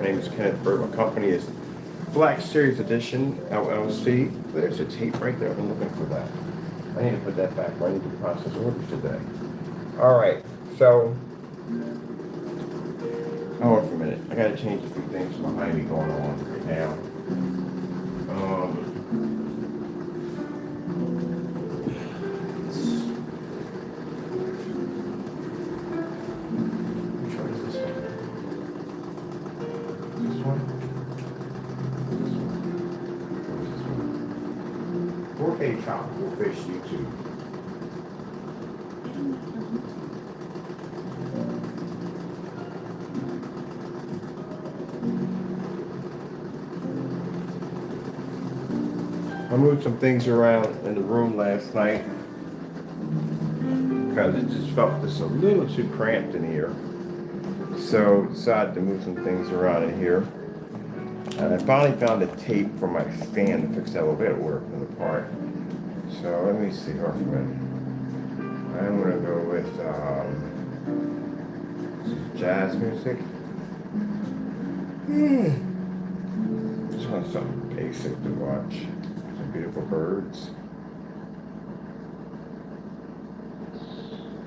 name is Kenneth Bird. My company is Black Series Edition LLC. There's a tape right there. I've been looking for that. I need to put that back. I need to process orders today. All right. So, hold on for a minute. I got to change a few things behind me going on right now. Which one is this one? This one? What is this one? 4K Tropical Fish YouTube. I moved some things around in the room last night because it just felt just a little too cramped in here. So decided to move some things around in here. And I finally found a tape for my stand to fix that little bit of work in the part. So let me see here for a minute. I'm gonna go with jazz music. Just want something basic to watch. Some beautiful birds.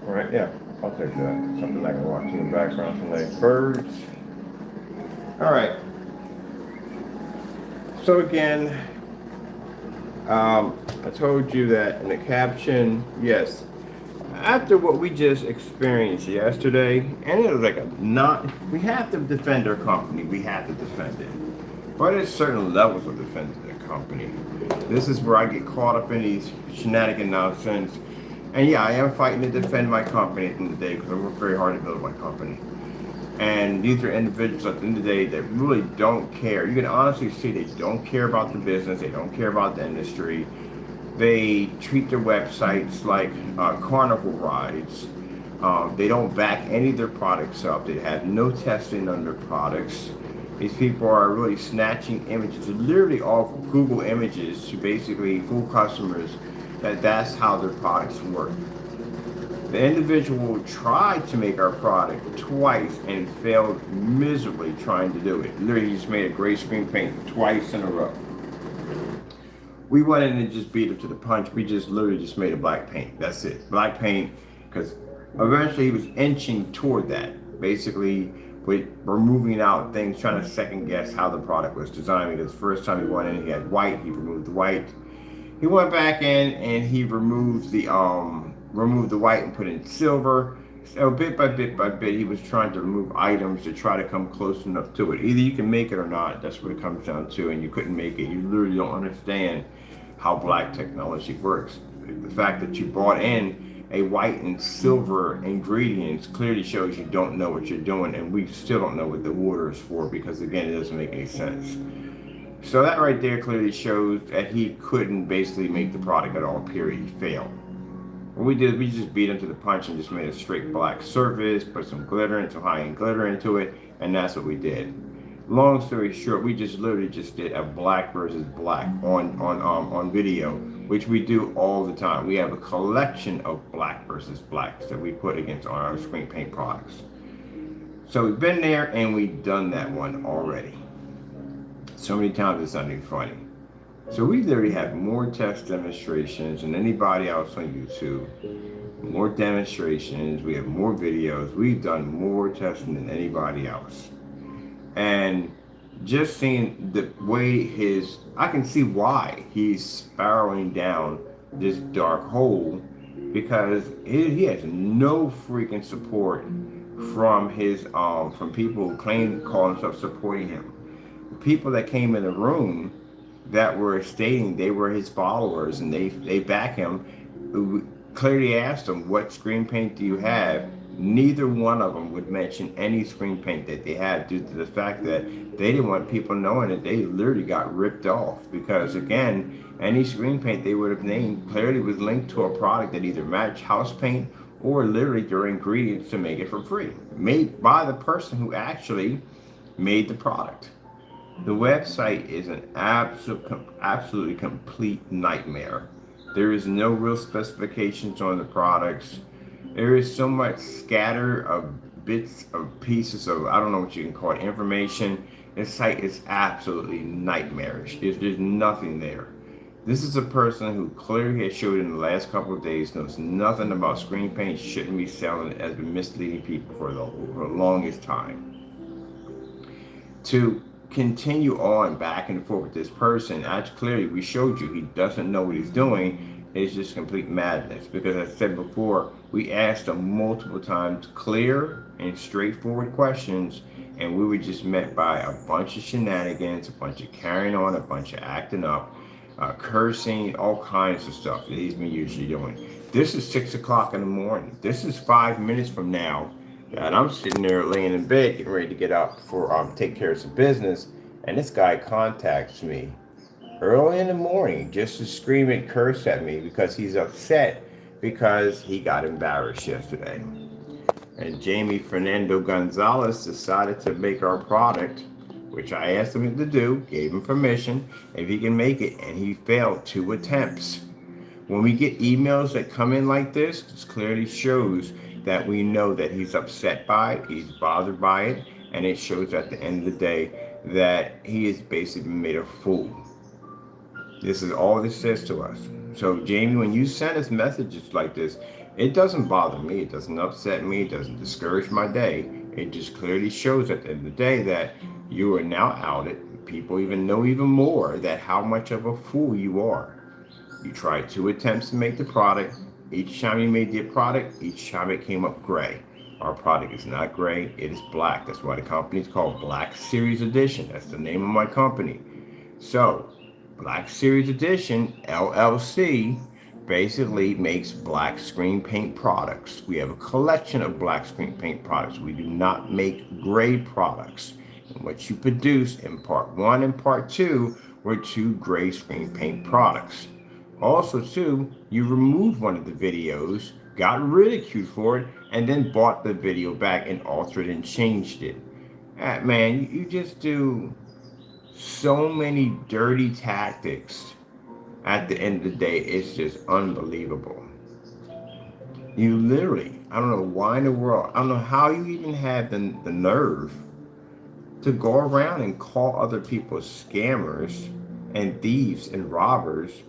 All right, yeah, I'll take that. Something I can watch in the background, some nice birds. All right. So again, I told you that in the caption, yes, after what we just experienced yesterday, and it was like we have to defend our company, we have to defend it. But there's certain levels of defending the company. This is where I get caught up in these shenanigan nonsense. And yeah, I am fighting to defend my company at the end of the day because I work very hard to build my company. And these are individuals at the end of the day that really don't care. You can honestly see they don't care about the business. They don't care about the industry. They treat their websites like carnival rides. They don't back any of their products up. They have no testing on their products. These people are really snatching images, literally off Google Images, to basically fool customers that that's how their products work. The individual tried to make our product twice and failed miserably trying to do it. Literally, he just made a gray screen paint twice in a row. We went in and just beat him to the punch. We just literally just made a black paint. That's it. Black paint, because eventually he was inching toward that. Basically, we're moving out things, trying to second guess how the product was designed. Because the first time he went in, he had white. He removed the white. He went back in and he removed the white and put in silver. So bit by bit, he was trying to remove items to try to come close enough to it. Either you can make it or not. That's what it comes down to. And you couldn't make it. You literally don't understand how black technology works. The fact that you brought in a white and silver ingredients clearly shows you don't know what you're doing. And we still don't know what the water is for because, again, it doesn't make any sense. So that right there clearly shows that he couldn't basically make the product at all, period. He failed. What we did, we just beat him to the punch and just made a straight black surface, put some glitter into high-end glitter into it, and that's what we did. Long story short, we just literally just did a black versus black on video, which we do all the time. We have a collection of black versus blacks that we put against our screen paint products. So we've been there and we've done that one already. So many times it's not even funny. So we literally have more test demonstrations than anybody else on YouTube. More demonstrations, we have more videos, we've done more testing than anybody else. And just seeing the way I can see why he's spiraling down this dark hole, because he has no freaking support from from people who call themselves supporting him. People that came in the room that were stating they were his followers and they back him, we clearly asked them, what screen paint do you have? Neither one of them would mention any screen paint that they had, due to the fact that they didn't want people knowing that they literally got ripped off. Because again, any screen paint they would have named clearly was linked to a product that either matched house paint or literally their ingredients to make it for free, made by the person who actually made the product. The website is an absolutely complete nightmare. There is no real specifications on the products. There is so much scatter of bits of pieces of, I don't know what you can call it, information. This site is absolutely nightmarish. There's nothing there. This is a person who clearly has showed in the last couple of days knows nothing about screen paint, shouldn't be selling it, has been misleading people for the longest time. To continue on back and forth with this person, as clearly we showed you he doesn't know what he's doing, is just complete madness. Because as I said before, we asked him multiple times clear and straightforward questions, and we were just met by a bunch of shenanigans, a bunch of carrying on, a bunch of acting up, cursing, all kinds of stuff that he's been usually doing. This is 6 o'clock in the morning. This is 5 minutes from now. And I'm sitting there laying in bed, getting ready to get up for take care of some business, and this guy contacts me early in the morning just to scream and curse at me because he's upset because he got embarrassed yesterday. And Jaime Fernando Gonzalez decided to make our product, which I asked him to do, gave him permission if he can make it, and he failed 2 attempts. When we get emails that come in like this, this clearly shows that we know that he's upset by it, he's bothered by it, and it shows at the end of the day that he has basically made a fool. This is all this says to us. So Jamie, when you send us messages like this, it doesn't bother me, it doesn't upset me, it doesn't discourage my day. It just clearly shows at the end of the day that you are now outed. People even know even more that how much of a fool you are. You tried 2 attempts to make the product. Each time you made the product, each time it came up gray. Our product is not gray, it is black. That's why the company is called Black Series Edition. That's the name of my company. So, Black Series Edition, LLC, basically makes black screen paint products. We have a collection of black screen paint products. We do not make gray products. And what you produce in part 1 and part 2 were 2 gray screen paint products. Also, too, you removed one of the videos, got ridiculed for it, and then bought the video back and altered and changed it. Man, you just do so many dirty tactics. At the end of the day, it's just unbelievable. You literally, I don't know why in the world, I don't know how you even have the nerve to go around and call other people scammers and thieves and robbers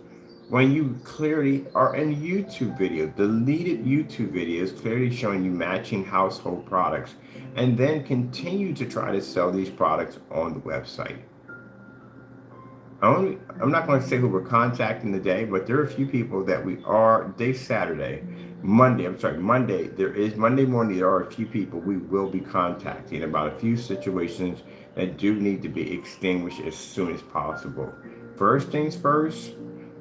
when you clearly are in YouTube videos, deleted YouTube videos, clearly showing you matching household products, and then continue to try to sell these products on the website. I'm not going to say who we're contacting today, but there are a few people that Monday morning, there are a few people we will be contacting about a few situations that do need to be extinguished as soon as possible. First things first,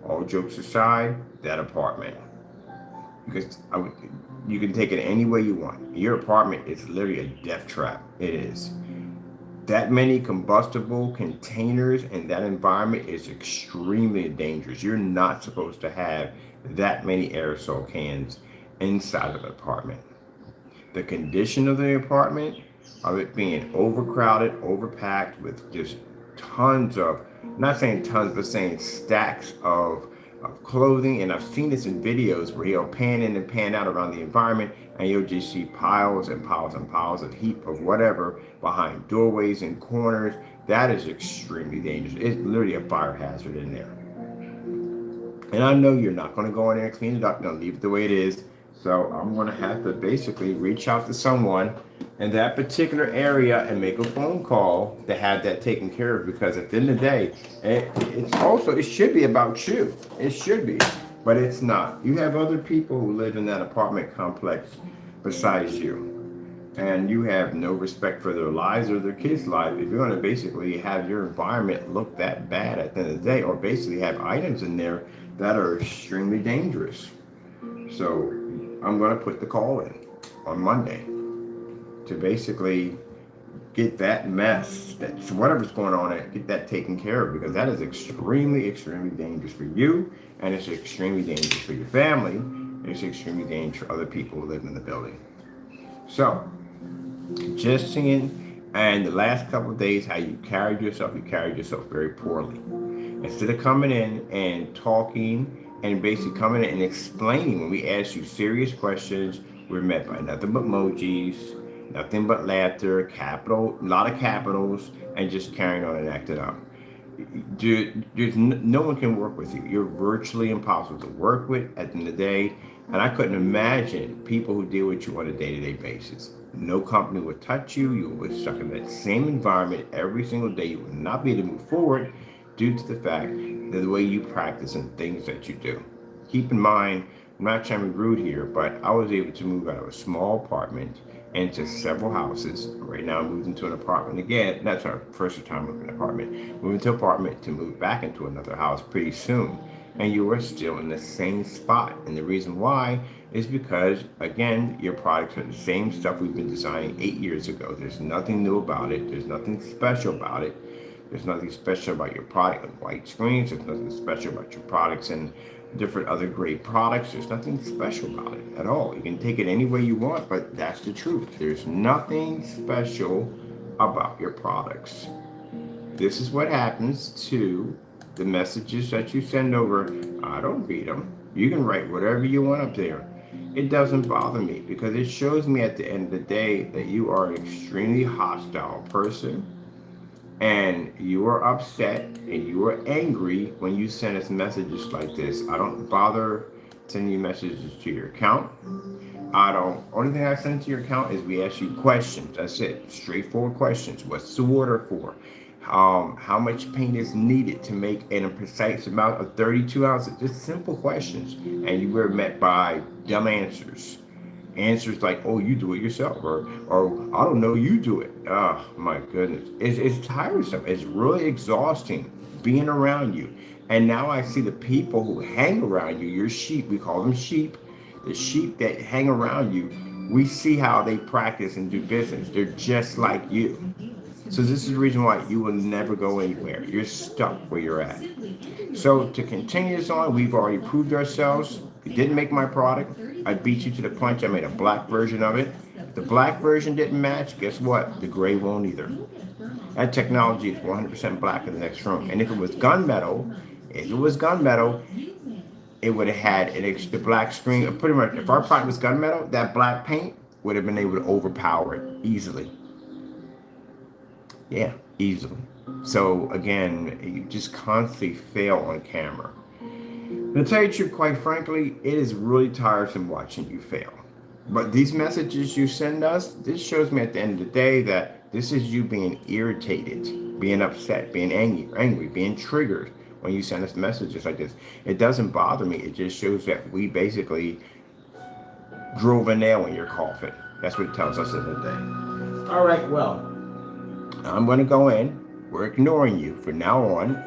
all jokes aside, that apartment. Because you can take it any way you want. Your apartment is literally a death trap. It is. That many combustible containers in that environment is extremely dangerous. You're not supposed to have that many aerosol cans inside of an apartment. The condition of the apartment, of it being overcrowded, overpacked with just tons of, not saying tons, but saying stacks of clothing. And I've seen this in videos where he'll pan in and pan out around the environment, and you'll just see piles and piles and piles of heap of whatever behind doorways and corners. That is extremely dangerous. It's literally a fire hazard in there. And I know you're not going to go in there and clean it up. You're going to leave it the way it is. So I'm going to have to basically reach out to someone in that particular area and make a phone call to have that taken care of, because at the end of the day, it should be about you. It should be, but it's not. You have other people who live in that apartment complex besides you, and you have no respect for their lives or their kids' lives if you're going to basically have your environment look that bad at the end of the day, or basically have items in there that are extremely dangerous. So I'm going to put the call in on Monday to basically get that mess, so whatever's going on, get that taken care of, because that is extremely, extremely dangerous for you, and it's extremely dangerous for your family, and it's extremely dangerous for other people who live in the building. So, just seeing, and the last couple of days, how you carried yourself very poorly. Instead of coming in and talking and basically coming in and explaining, when we ask you serious questions, we're met by nothing but emojis Nothing but laughter, capital, a lot of capitals, and just carrying on and acting up. No one can work with you. You're virtually impossible to work with at the end of the day. And I couldn't imagine people who deal with you on a day-to-day basis. No company would touch you. You will be stuck in that same environment every single day. You will not be able to move forward due to the fact that the way you practice and things that you do. Keep in mind, I'm not trying to be rude here, but I was able to move out of a small apartment into several houses. Right now, I moved into an apartment again. That's our first time moving an apartment. Moving to an apartment to move back into another house pretty soon. And you are still in the same spot. And the reason why is because, again, your products are the same stuff we've been designing 8 years ago. There's nothing new about it. There's nothing special about it. There's nothing special about your product on white screens. There's nothing special about your products and different other great products. There's nothing special about it at all. You can take it any way you want, but that's the truth. There's nothing special about your products. This is what happens to the messages that you send over. I don't read them. You can write whatever you want up there. It doesn't bother me because it shows me at the end of the day that you are an extremely hostile person and you are upset and you are angry when you send us messages like this. I don't bother sending you messages to your account. Only thing I send to your account is we ask you questions. That's it. Straightforward questions. What's the order for? How much paint is needed to make in a precise amount of 32 ounces? Just simple questions. And you were met by dumb answers. Answers like, oh, you do it yourself, or I don't know, you do it. Oh my goodness. It's tiresome. It's really exhausting being around you. And now I see the people who hang around you, your sheep, we call them sheep, the sheep that hang around you, we see how they practice and do business. They're just like you. So this is the reason why you will never go anywhere. You're stuck where you're at. So to continue this on, we've already proved ourselves. You didn't make my product. I beat you to the punch. I made a black version of it. If the black version didn't match, guess what? The gray won't either. That technology is 100% black in the next room. And if it was gunmetal, it would have had the black screen. Pretty much, if our product was gunmetal, that black paint would have been able to overpower it easily. Yeah, easily. So again, you just constantly fail on camera. To tell you the truth, quite frankly, it is really tiresome watching you fail. But these messages you send us, this shows me at the end of the day that this is you being irritated, being upset, being angry, being triggered when you send us messages like this. It doesn't bother me. It just shows that we basically drove a nail in your coffin. That's what it tells us in the day. All right, well, I'm going to go in. We're ignoring you from now on.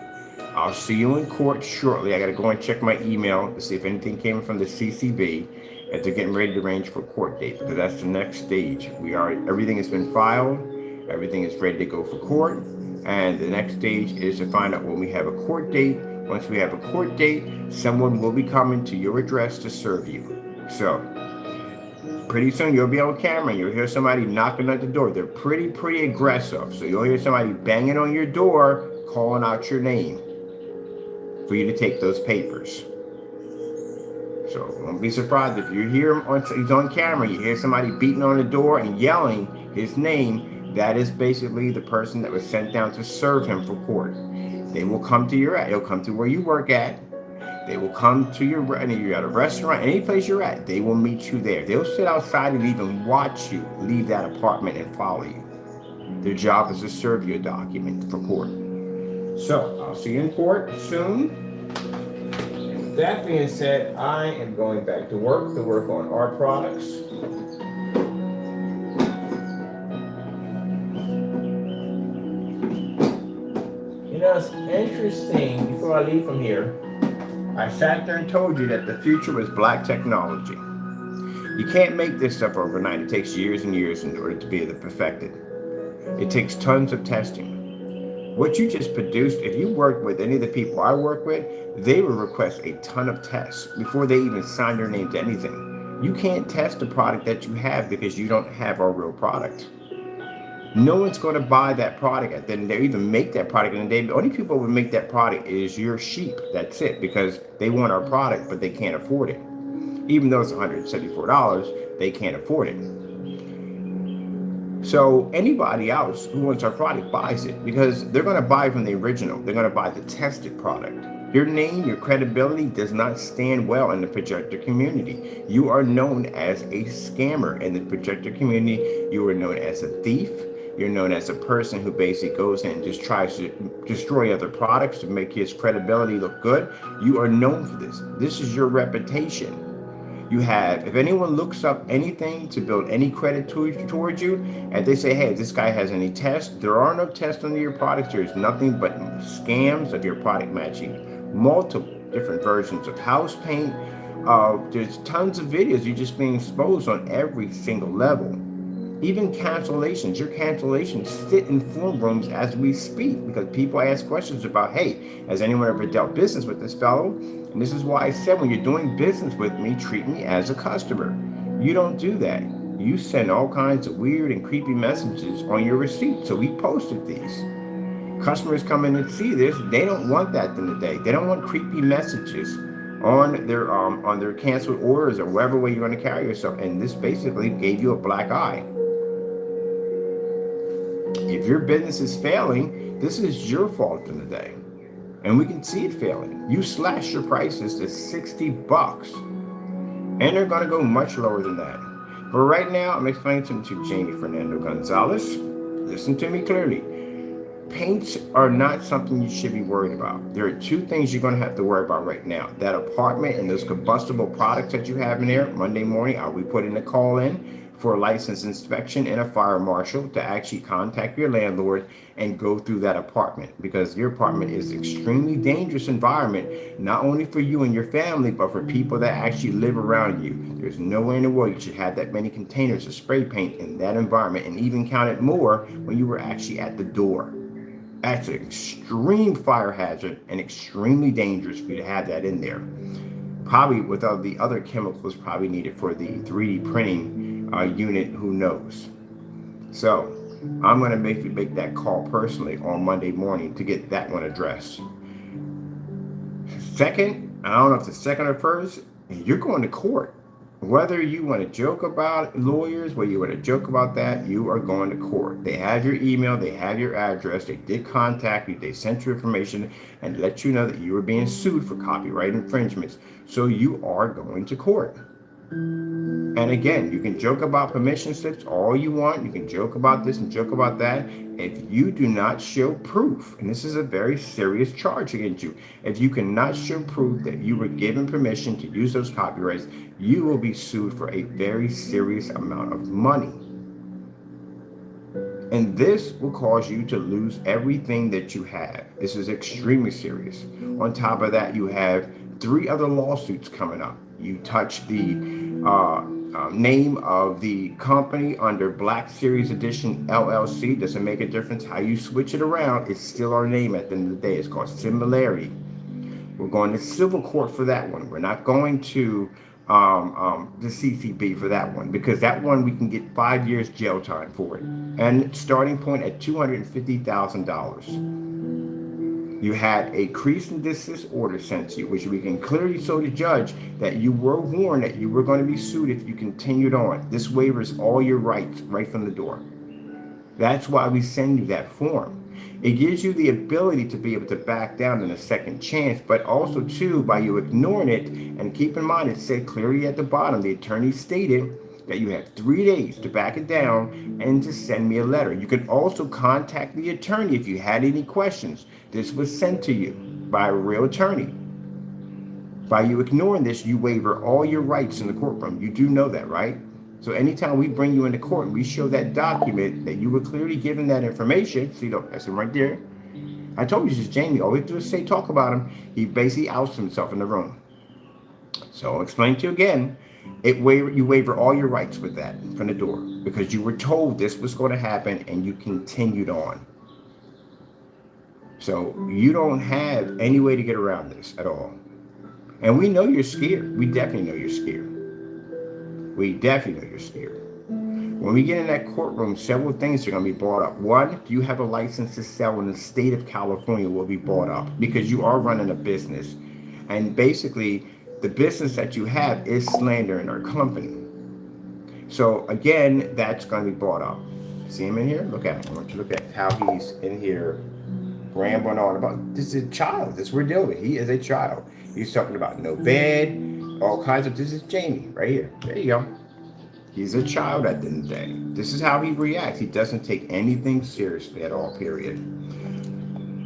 I'll see you in court shortly. I got to go and check my email to see if anything came from the CCB, if they're getting ready to arrange for a court date, because that's the next stage. Everything has been filed. Everything is ready to go for court. And the next stage is to find out when we have a court date. Once we have a court date, someone will be coming to your address to serve you. So pretty soon you'll be on camera and you'll hear somebody knocking at the door. They're pretty aggressive. So you'll hear somebody banging on your door, calling out your name for you to take those papers. So don't be surprised if you hear him he's on camera, you hear somebody beating on the door and yelling his name. That is basically the person that was sent down to serve him for court. They will come to they'll come to where you work at. They will come to you're at a restaurant, any place you're at, they will meet you there. They'll sit outside and even watch you leave that apartment and follow you. Their job is to serve you a document for court. So I'll see you in court soon. With that being said, I am going back to work on our products. You know, it's interesting, before I leave from here, I sat there and told you that the future was black technology. You can't make this stuff overnight. It takes years and years in order to be able to perfect it. It takes tons of testing. What you just produced, if you work with any of the people I work with, they will request a ton of tests before they even sign their name to anything. You can't test the product that you have because you don't have our real product. No one's going to buy that product. Then they even make that product, and the only people who would make that product is your sheep. That's it, because they want our product, but they can't afford it. Even though it's $174, they can't afford it. So anybody else who wants our product buys it because they're going to buy from the original. They're going to buy the tested product. Your name, your credibility does not stand well in the projector community. You are known as a scammer in the projector community. You are known as a thief. You're known as a person who basically goes in and just tries to destroy other products to make his credibility look good. You are known for this. This is your reputation. You have, if anyone looks up anything to build any credit towards you, and they say, hey, this guy has any tests, there are no tests under your products. There's nothing but scams of your product matching. Multiple different versions of house paint. There's tons of videos. You're just being exposed on every single level. Even cancellations. Your cancellations sit in forum rooms as we speak because people ask questions about, hey, has anyone ever dealt business with this fellow? And this is why I said when you're doing business with me, treat me as a customer. You don't do that. You send all kinds of weird and creepy messages on your receipt. So we posted these. Customers come in and see this. They don't want that in the day. They don't want creepy messages on their canceled orders or whatever way you're going to carry yourself. And this basically gave you a black eye. If your business is failing, this is your fault in the day. And we can see it failing. You slash your prices to $60. And they're going to go much lower than that. But right now, I'm explaining something to Jaime Fernando Gonzalez. Listen to me clearly. Paints are not something you should be worried about. There are two things you're going to have to worry about right now. That apartment and those combustible products that you have in there. Monday morning, I'll be putting a call in for a license inspection and a fire marshal to actually contact your landlord and go through that apartment, because your apartment is an extremely dangerous environment, not only for you and your family, but for people that actually live around you. There's no way in the world you should have that many containers of spray paint in that environment, and even counted more when you were actually at the door. That's an extreme fire hazard and extremely dangerous for you to have that in there. Probably without the other chemicals probably needed for the 3D printing unit, who knows. So I'm going to make that call personally on Monday morning to get that one addressed. Second, I don't know if it's second or first, you're going to court. Whether you want to joke about lawyers, whether you want to joke about that, you are going to court. They have your email, they have your address, they did contact you, they sent you information and let you know that you were being sued for copyright infringements. So you are going to court. And again, you can joke about permission slips all you want. You can joke about this and joke about that. If you do not show proof, and this is a very serious charge against you, if you cannot show proof that you were given permission to use those copyrights, you will be sued for a very serious amount of money. And this will cause you to lose everything that you have. This is extremely serious. On top of that, you have 3 other lawsuits coming up. You touch the name of the company under Black Series Edition LLC. Doesn't make a difference how you switch it around. It's still our name at the end of the day. It's called Similarity. We're going to civil court for that one. We're not going to the CCB for that one, because that one we can get 5 years jail time for it, and starting point at $250,000. You had a cease and desist order sent to you, which we can clearly show the judge that you were warned that you were going to be sued if you continued on. This waivers all your rights right from the door. That's why we send you that form. It gives you the ability to be able to back down in a second chance, but also too, by you ignoring it, and keep in mind it said clearly at the bottom, the attorney stated that you have 3 days to back it down and to send me a letter. You can also contact the attorney if you had any questions. This was sent to you by a real attorney. By you ignoring this, you waiver all your rights in the courtroom. You do know that, right? So anytime we bring you into court and we show that document that you were clearly given that information, see, look, that's him right there. I told you this is Jamie. All we have to do is say, talk about him. He basically outs himself in the room. So I'll explain to you again. You waiver all your rights with that from the door, because you were told this was going to happen and you continued on. So you don't have any way to get around this at all. And we know you're scared. We definitely know you're scared. We definitely know you're scared. When we get in that courtroom, several things are going to be brought up. One, do you have a license to sell in the state of California will be brought up, because you are running a business. And basically, the business that you have is slandering our company. So again, that's going to be brought up. See him in here? Look at him. I want you to look at how he's in here rambling on about this is a child. This we're dealing with. He is a child. He's talking about no bed, all kinds of. This is Jamie right here. There you go. He's a child at the end of the day. This is how he reacts. He doesn't take anything seriously at all, period.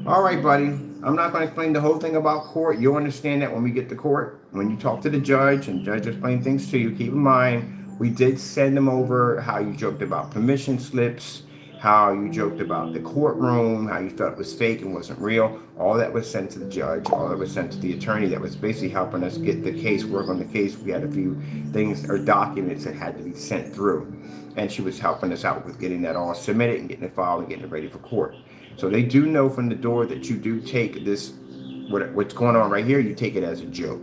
All right, buddy. I'm not going to explain the whole thing about court. You'll understand that when we get to court. When you talk to the judge and judge explain things to you, keep in mind, we did send them over how you joked about permission slips, how you joked about the courtroom, how you thought it was fake and wasn't real. All that was sent to the judge. All that was sent to the attorney that was basically helping us get the case, work on the case. We had a few things or documents that had to be sent through. And she was helping us out with getting that all submitted and getting it filed and getting it ready for court. So they do know from the door that you do take this, what's going on right here, you take it as a joke.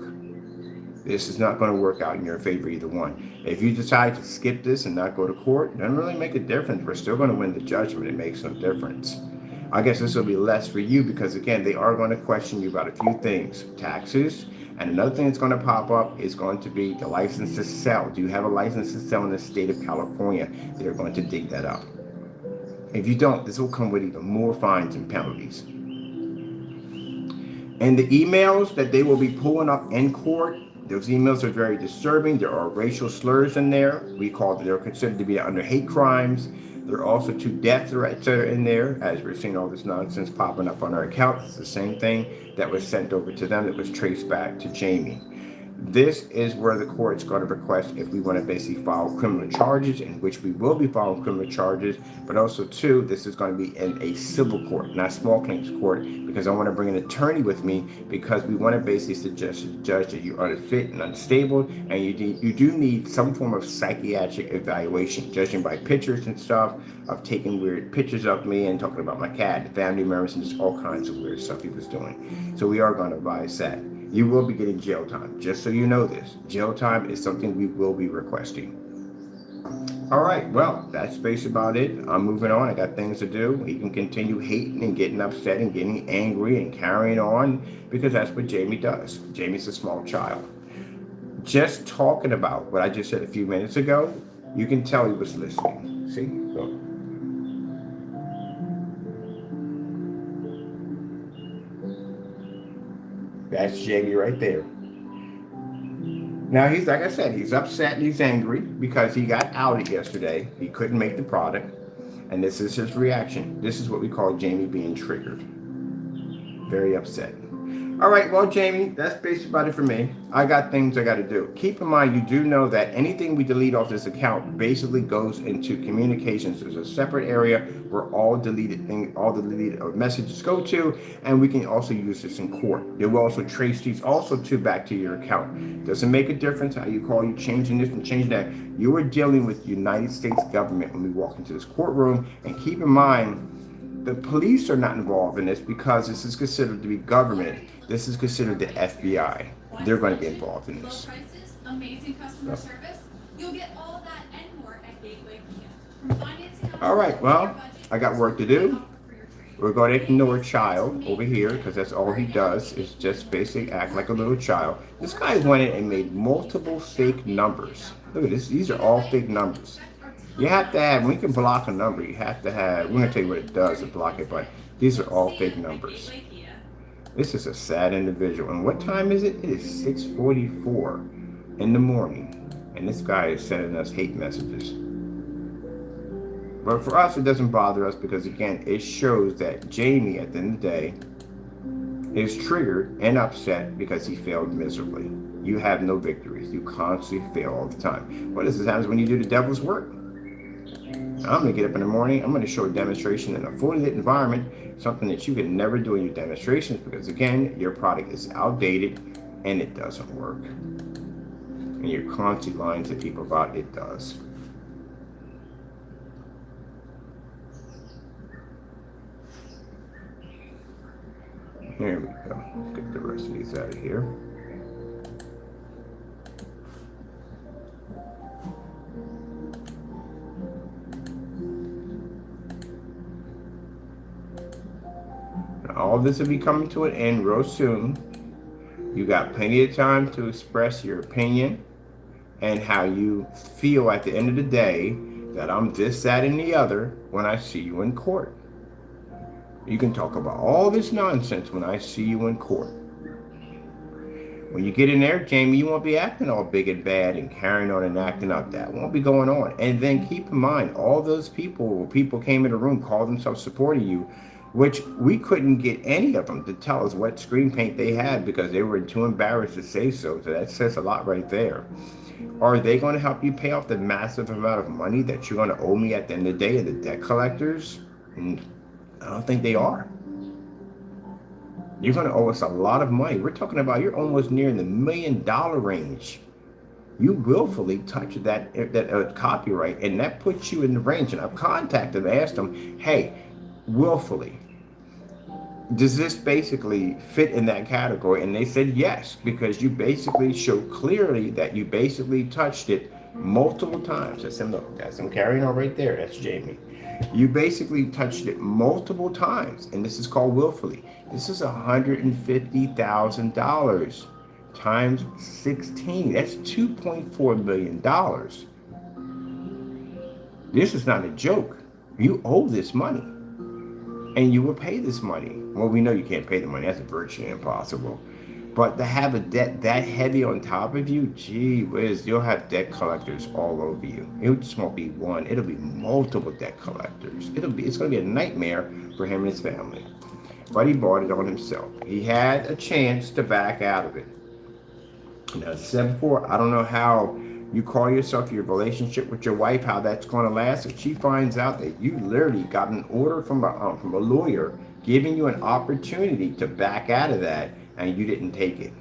This is not going to work out in your favor, either one. If you decide to skip this and not go to court, it doesn't really make a difference. We're still going to win the judgment. It makes no difference. I guess this will be less for you because, again, they are going to question you about a few things. Taxes. And another thing that's going to pop up is going to be the license to sell. Do you have a license to sell in the state of California? They're going to dig that up. If you don't, this will come with even more fines and penalties. And the emails that they will be pulling up in court, those emails are very disturbing. There are racial slurs in there. They're considered to be under hate crimes. There are also 2 death threats that are in there, as we're seeing all this nonsense popping up on our account. It's the same thing that was sent over to them that was traced back to Jamie. This is where the court's going to request if we want to basically file criminal charges, in which we will be filing criminal charges, but also too, this is going to be in a civil court, not small claims court, because I want to bring an attorney with me because we want to basically suggest to the judge that you are unfit and unstable, and you do need some form of psychiatric evaluation, judging by pictures and stuff of taking weird pictures of me and talking about my cat, family members, and just all kinds of weird stuff he was doing. So we are going to advise that. You will be getting jail time, just so you know this. Jail time is something we will be requesting. All right, well, that's basically about it. I'm moving on. I got things to do. He can continue hating and getting upset and getting angry and carrying on because that's what Jamie does. Jamie's a small child. Just talking about what I just said a few minutes ago, you can tell he was listening. See? Look. That's Jamie right there. Now he's, like I said, he's upset and he's angry because he got outed yesterday. He couldn't make the product. And this is his reaction. This is what we call Jamie being triggered. Very upset. All right, well, Jamie, that's basically about it for me. I got things I got to do. Keep in mind, you do know that anything we delete off this account basically goes into communications. There's a separate area where all deleted messages go to, and we can also use this in court. They will also trace these also back to your account. Doesn't make a difference how you call you changing this and changing that. You are dealing with the United States government when we walk into this courtroom, and keep in mind, the police are not involved in this because this is considered to be government. This is considered the FBI. They're going to be involved in this. Low prices, amazing customer service. You'll get all that and more at Gateway Kia. From financing. All right, well, I got work to do. We're going to ignore child over here because that's all he does is just basically act like a little child. This guy went in and made multiple fake numbers. Look at this. These are all fake numbers. You have to have, when you can block a number, you have to have, we're going to tell you what it does to block it, but these are all fake numbers. This is a sad individual. And what time is it? It is 6:44 in the morning. And this guy is sending us hate messages. But for us, it doesn't bother us because, again, it shows that Jamie, at the end of the day, is triggered and upset because he failed miserably. You have no victories. You constantly fail all the time. What happens when you do the devil's work? I'm going to get up in the morning. I'm going to show a demonstration in a fully lit environment, something that you can never do in your demonstrations because, again, your product is outdated and it doesn't work. And you're constantly lying to people about it does. Here we go. Let's get the rest of these out of here. All this will be coming to an end real soon. You got plenty of time to express your opinion and how you feel at the end of the day that I'm this, that, and the other when I see you in court. You can talk about all this nonsense when I see you in court. When you get in there, Jamie, you won't be acting all big and bad and carrying on and acting up. That won't be going on. And then keep in mind, all those people came in the room, called themselves supporting you, which we couldn't get any of them to tell us what screen paint they had because they were too embarrassed to say so. So that says a lot right there. Are they going to help you pay off the massive amount of money that you're going to owe me at the end of the day in the debt collectors? I don't think they are. You're going to owe us a lot of money. We're talking about you're almost near in the $1 million range. You willfully touched that copyright, and that puts you in the range. And I've contacted them, asked them, hey, willfully, does this basically fit in that category? And they said yes, because you basically show clearly that you basically touched it multiple times. That's him. Look, that's him carrying on right there. That's Jamie. You basically touched it multiple times, and this is called willfully. This is $150,000 times 16. That's $2.4 million. This is not a joke. You owe this money, and you will pay this money. Well, we know you can't pay the money. That's virtually impossible. But to have a debt that heavy on top of you, gee whiz, you'll have debt collectors all over you. It just won't be one. It'll be multiple debt collectors. It's going to be a nightmare for him and his family. But he bought it on himself. He had a chance to back out of it. Now, as I said before, I don't know how you call yourself your relationship with your wife, how that's going to last. If she finds out that you literally got an order from a lawyer giving you an opportunity to back out of that, and you didn't take it.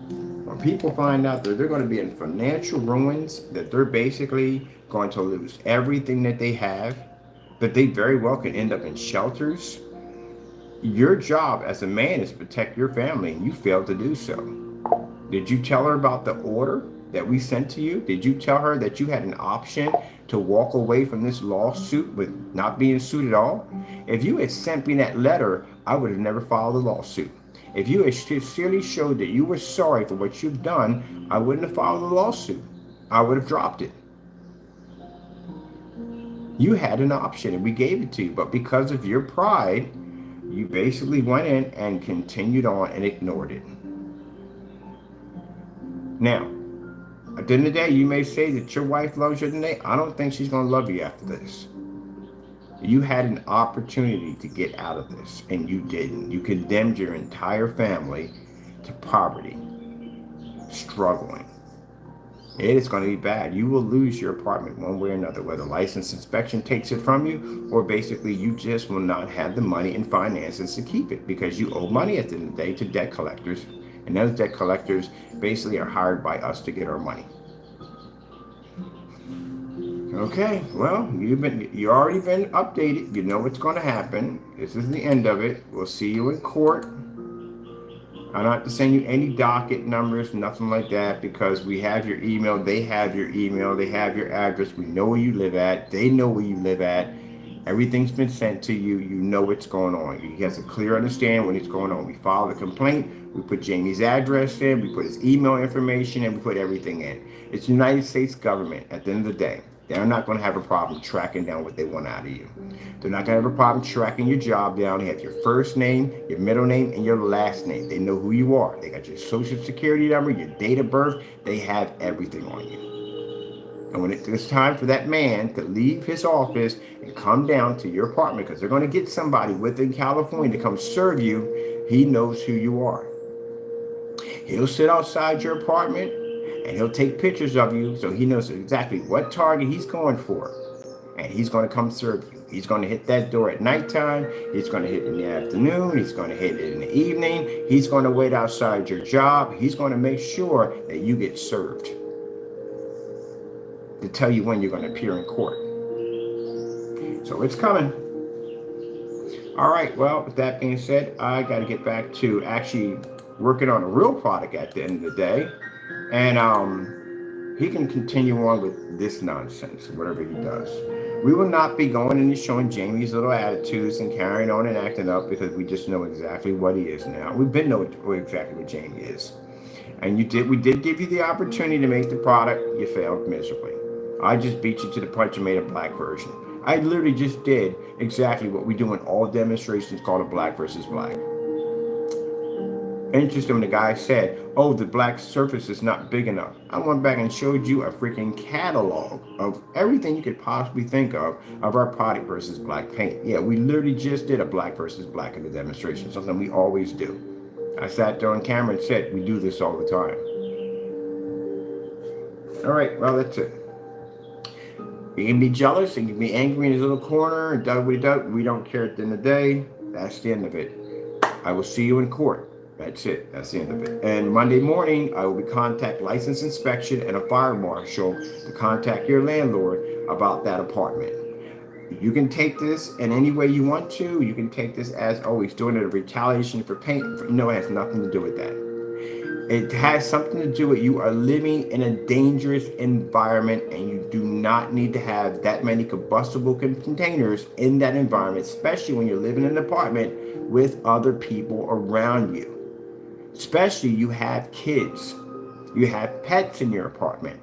When people find out that they're going to be in financial ruins, that they're basically going to lose everything that they have, that they very well can end up in shelters, your job as a man is to protect your family, and you failed to do so. Did you tell her about the order that we sent to you? Did you tell her that you had an option to walk away from this lawsuit with not being sued at all? If you had sent me that letter, I would have never filed a lawsuit. If you had sincerely showed that you were sorry for what you've done, I wouldn't have filed a lawsuit. I would have dropped it. You had an option and we gave it to you, but because of your pride, you basically went in and continued on and ignored it. Now, at the end of the day, you may say that your wife loves you today. I don't think she's going to love you after this. You had an opportunity to get out of this, and you didn't. You condemned your entire family to poverty, struggling. It is going to be bad. You will lose your apartment one way or another, whether license inspection takes it from you, or basically you just will not have the money and finances to keep it because you owe money at the end of the day to debt collectors, and those debt collectors basically are hired by us to get our money. Okay, well, you already been updated. You know what's going to happen. This is the end of it. We'll see you in court. I'm not to send you any docket numbers, nothing like that, because we have your email. They have your email. They have your address. We know where you live at. They know where you live at. Everything's been sent to you. You know what's going on. He has a clear understanding what is going on. We filed a complaint. We put Jamie's address in. We put his email information, and we put everything in. It's the United States government at the end of the day. They're not going to have a problem tracking down what they want out of you. They're not going to have a problem tracking your job down. They have your first name, your middle name, and your last name. They know who you are. They got your social security number, your date of birth. They have everything on you. And when it's time for that man to leave his office and come down to your apartment, because they're going to get somebody within California to come serve you, he knows who you are. He'll sit outside your apartment and he'll take pictures of you so he knows exactly what target he's going for. And he's going to come serve you. He's going to hit that door at nighttime. He's going to hit it in the afternoon. He's going to hit it in the evening. He's going to wait outside your job. He's going to make sure that you get served, to tell you when you're going to appear in court. So it's coming. All right, well, with that being said, I got to get back to actually working on a real product at the end of the day. And he can continue on with this nonsense, whatever he does. We will not be going and showing Jamie's little attitudes and carrying on and acting up, because we just know exactly what he is now. We've been knowing exactly what Jamie is. And we did give you the opportunity to make the product. You failed miserably. I just beat you to the punch and made a black version. I literally just did exactly what we do in all demonstrations called a black versus black. Interesting when the guy said, oh, the black surface is not big enough. I went back and showed you a freaking catalog of everything you could possibly think of our product versus black paint. Yeah, we literally just did a black versus black in the demonstration, something we always do. I sat there on camera and said, we do this all the time. All right, well, that's it. You can be jealous, you can be angry in his little corner, and we don't care at the end of the day. That's the end of it. I will see you in court. That's it. That's the end of it. And Monday morning, I will be contact license inspection and a fire marshal to contact your landlord about that apartment. You can take this in any way you want to. You can take this as, oh, he's doing it a retaliation for paint. No, it has nothing to do with that. It has something to do with you are living in a dangerous environment and you do not need to have that many combustible containers in that environment, especially when you're living in an apartment with other people around you. Especially you have kids, you have pets in your apartment.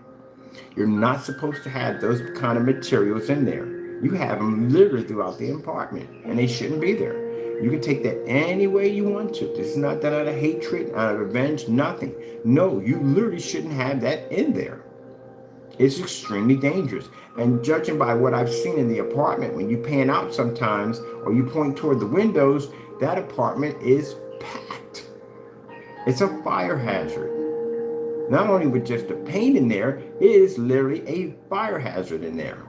You're not supposed to have those kind of materials in there. You have them literally throughout the apartment and they shouldn't be there. You can take that any way you want to. This is not done out of hatred, out of revenge, nothing. No, you literally shouldn't have that in there. It's extremely dangerous. And judging by what I've seen in the apartment, when you pan out sometimes or you point toward the windows, that apartment is packed. It's a fire hazard. Not only with just the paint in there, it is literally a fire hazard in there.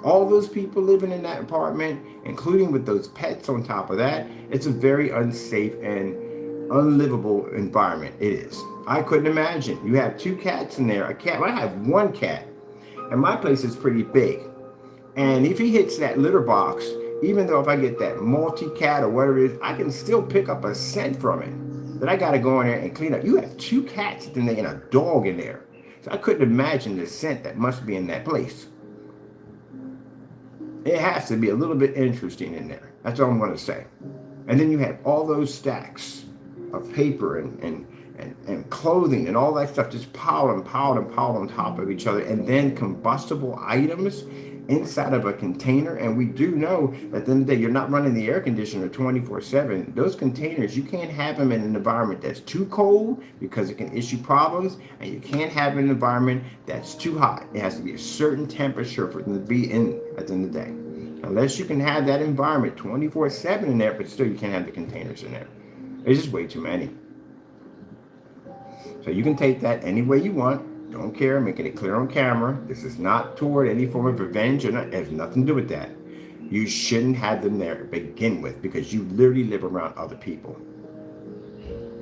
All those people living in that apartment, including with those pets on top of that, it's a very unsafe and unlivable environment. It is. I couldn't imagine. You have 2 cats in there. I have 1 cat, and my place is pretty big. And if he hits that litter box, even though if I get that multi-cat or whatever it is, I can still pick up a scent from it that I got to go in there and clean up. You have 2 cats in there and a dog in there. So I couldn't imagine the scent that must be in that place. It has to be a little bit interesting in there. That's all I'm going to say. And then you have all those stacks of paper and clothing and all that stuff just piled on top of each other. And then combustible items inside of a container. And we do know that at the end of the day, you're not running the air conditioner 24/7. Those containers, you can't have them in an environment that's too cold because it can issue problems. And you can't have an environment that's too hot. It has to be a certain temperature for them to be in at the end of the day. Unless you can have that environment 24/7 in there, but still you can't have the containers in there. There's just way too many. So you can take that any way you want. Don't care, making it clear on camera. This is not toward any form of revenge, or not, it has nothing to do with that. You shouldn't have them there to begin with because you literally live around other people.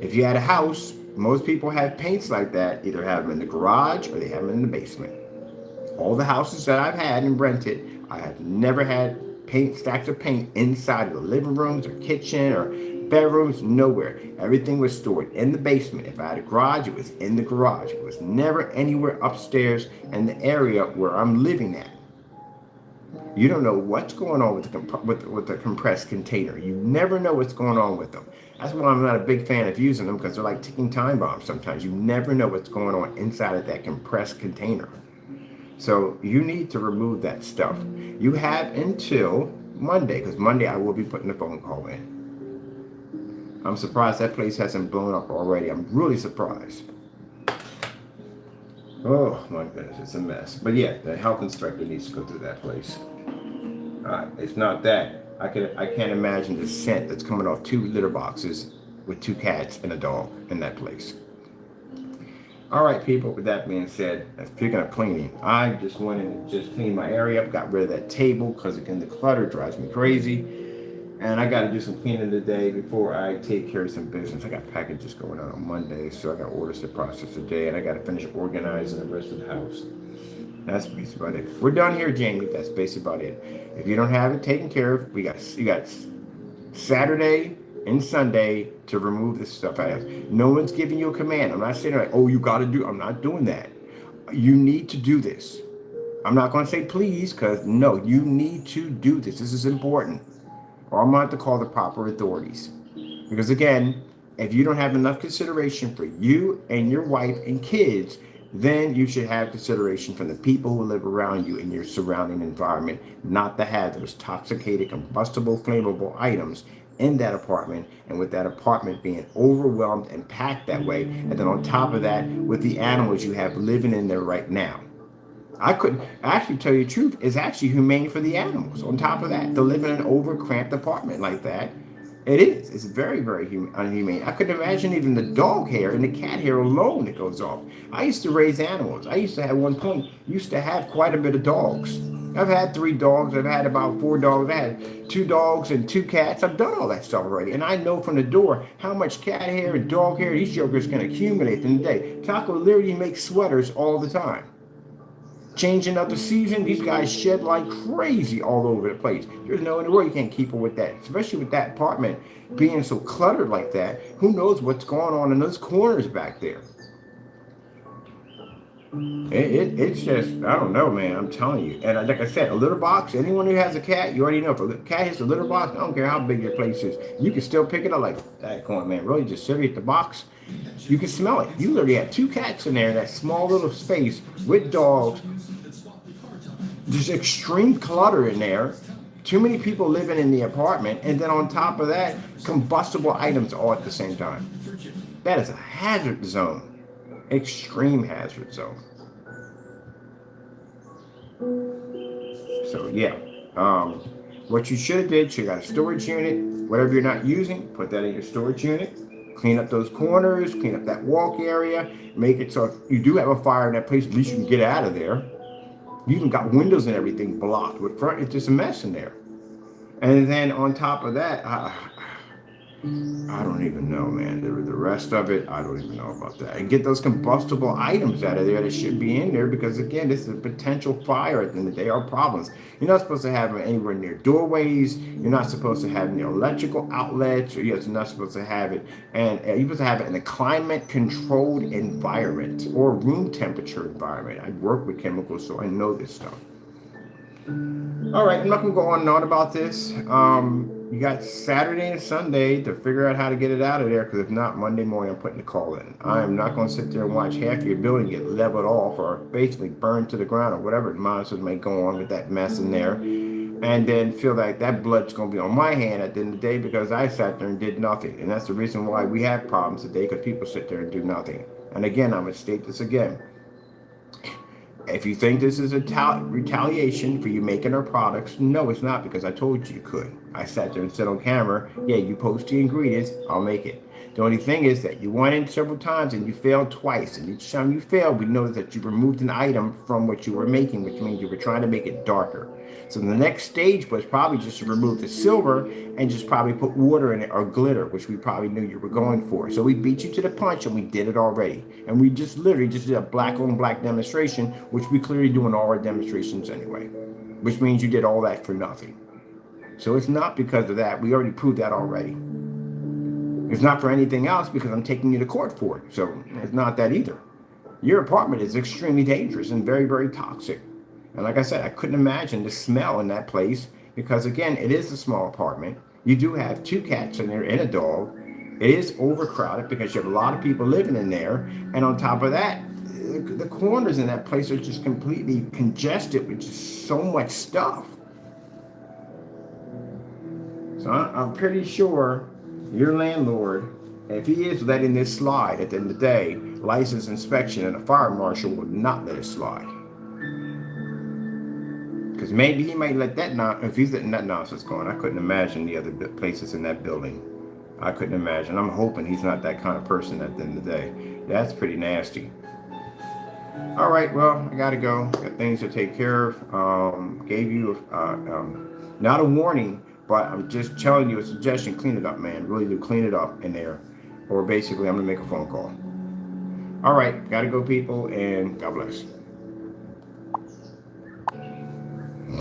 If you had a house, most people have paints like that, either have them in the garage or they have them in the basement. All the houses that I've had and rented, I have never had stacks of paint inside of the living rooms or kitchen or bedrooms, nowhere. Everything was stored in the basement. If I had a garage, it was in the garage. It was never anywhere upstairs in the area where I'm living at. You don't know what's going on with the compressed container. You never know what's going on with them. That's why I'm not a big fan of using them, because they're like ticking time bombs sometimes. You never know what's going on inside of that compressed container. So you need to remove that stuff. You have until Monday, because Monday I will be putting the phone call in. I'm surprised that place hasn't blown up already. I'm really surprised. Oh my goodness, it's a mess. But yeah, the health inspector needs to go through that place. It's not that. I can't imagine the scent that's coming off 2 litter boxes with 2 cats and a dog in that place. All right, people, with that being said, speaking of cleaning, I just went in and just cleaned my area up, got rid of that table, because again, the clutter drives me crazy. And I got to do some cleaning today before I take care of some business. I got packages going out on Monday, so I got orders to process today, and I got to finish organizing the rest of the house. That's basically about it. We're done here, Jamie. That's basically about it. If you don't have it taken care of, you got Saturday and Sunday to remove this stuff out. No one's giving you a command. I'm not saying like, oh, you got to do. I'm not doing that. You need to do this. I'm not going to say please, because no, you need to do this. This is important. Or I'm going to have to call the proper authorities. Because again, if you don't have enough consideration for you and your wife and kids, then you should have consideration from the people who live around you in your surrounding environment not to have those toxicated, combustible, flammable items in that apartment, and with that apartment being overwhelmed and packed that way, and then on top of that, with the animals you have living in there right now. I couldn't actually tell you the truth, it's actually humane for the animals. On top of that, to live in an overcramped apartment like that, it is. It's very, very unhumane. I couldn't imagine even the dog hair and the cat hair alone that goes off. I used to raise animals. I used to at one point used to have quite a bit of dogs. I've had 3 dogs. I've had about 4 dogs. I had 2 dogs and 2 cats. I've done all that stuff already, and I know from the door how much cat hair and dog hair these jokers can accumulate in a day. Taco literally makes sweaters all the time. Changing up the season, these guys shed like crazy all over the place. There's no in the world you can't keep up with that, especially with that apartment being so cluttered like that. Who knows what's going on in those corners back there? It's just, I don't know, man. I'm telling you. And like I said, a litter box, anyone who has a cat, you already know. If a cat hits a litter box, I don't care how big your place is, you can still pick it up like that corn, man. Really just sit at the box. You can smell it. You literally have 2 cats in there in that small little space with dogs. There's extreme clutter in there. Too many people living in the apartment. And then on top of that, combustible items all at the same time. That is a hazard zone. Extreme hazard zone. So yeah. What you should have did, you got a storage unit. Whatever you're not using, put that in your storage unit. Clean up those corners, clean up that walk area, make it so if you do have a fire in that place, at least you can get out of there. You even got windows and everything blocked with front. It's just a mess in there. And then on top of that, I don't even know, man. The rest of it, I don't even know about that. And get those combustible items out of there that should be in there, because again, this is a potential fire at the end of the day, or problems. You're not supposed to have them anywhere near doorways. You're not supposed to have any electrical outlets, or you're not supposed to have it, and you're supposed to have it in a climate-controlled environment or room temperature environment. I work with chemicals, so I know this stuff. All right, I'm not gonna go on and on about this. You got Saturday and Sunday to figure out how to get it out of there, because if not, Monday morning I'm putting the call in. I am not going to sit there and watch half your building get leveled off or basically burned to the ground or whatever monsters may go on with that mess in there, and then feel like that blood's going to be on my hand at the end of the day because I sat there and did nothing. And that's the reason why we have problems today, because people sit there and do nothing. And again, I'm going to state this again. If you think this is a retaliation for you making our products, no, it's not, because I told you could. I sat there and said on camera, yeah, you post the ingredients, I'll make it. The only thing is that you went in several times and you failed twice. And each time you failed, we noticed that you removed an item from what you were making, which means you were trying to make it darker. So the next stage was probably just to remove the silver and just probably put water in it or glitter, which we probably knew you were going for. So we beat you to the punch, and we did it already. And we just literally just did a black on black demonstration, which we clearly do in all our demonstrations anyway, which means you did all that for nothing. So it's not because of that. We already proved that already. It's not for anything else, because I'm taking you to court for it. So it's not that either. Your apartment is extremely dangerous and very, very toxic. And like I said, I couldn't imagine the smell in that place, because again, it is a small apartment. You do have 2 cats in there and a dog. It is overcrowded because you have a lot of people living in there. And on top of that, the corners in that place are just completely congested with just so much stuff. So I'm pretty sure your landlord, if he is letting this slide at the end of the day, license inspection and a fire marshal will not let it slide. Because maybe he might let that if he's letting that nonsense go on. I couldn't imagine the other places in that building. I couldn't imagine. I'm hoping he's not that kind of person at the end of the day. That's pretty nasty. All right, well, I gotta go. Got things to take care of. Gave you not a warning, but I'm just telling you a suggestion. Clean it up, man. Really do clean it up in there, or basically I'm gonna make a phone call. All right, gotta go, people, and God bless.